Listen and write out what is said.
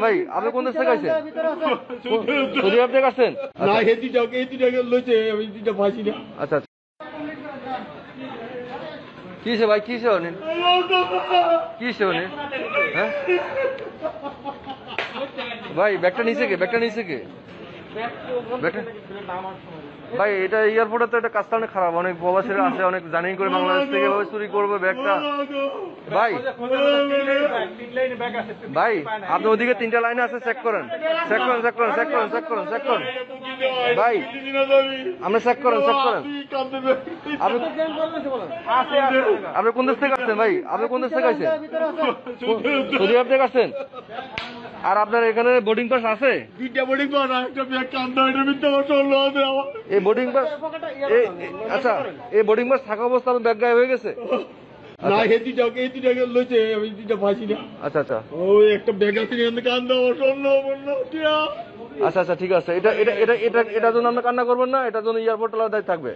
ভাই আপনি কোন দেশ থেকে আসছেন? সৌদি আরব থেকে আসছেন? না হেতিটাকে লইছে আমি দুইটা ফাঁসি না। আচ্ছা আচ্ছা কিসে ভাই কিসে অনেন কিসে অনেন হ্যাঁ ভাই ব্যাগটা নিচে কে ব্যাগটা ভাই এটা এয়ারপোর্টে তো এটা কাজটা অনেক খারাপ, অনেক প্রবাসীরা আসে অনেক জার্নি করে বাংলাদেশ থেকে এভাবে চুরি করবে ব্যাগটা। ভাই ভাই আপনি ওদিকে 3টা লাইন আছে, চেক করেন ভাই আপনি চেক করেন আপনি কোন দেশ থেকে আসছেন? ভাই আপনি কোন দেশ থেকে আসছেন? সৌদি আরব থেকে আসছেন? আর আপনার এখানে বোর্ডিং পাস আছে? দুইটা বোর্ডিং পাস আর একটা ব্যাগ কান্দা, এটার ভিতরে আমার স্বর্ণ আছে আমার। এই বোর্ডিং পাস আচ্ছা এই বোর্ডিং পাস থাকা অবস্থা আপনার ব্যাগ গায়েব হয়ে গেছে? না হেতিটাকে লইছে আমি দুইটা ফাঁসি না। আচ্ছা আচ্ছা ওই একটা ব্যাগ আছে কান্দা আমার স্বর্ণ। আচ্ছা আচ্ছা ঠিক আছে, এটা এটা এটা এটা এটার জন্য আপনি কান্না করবেন না, এটার জন্য এয়ারপোর্ট আলাদা থাকবে।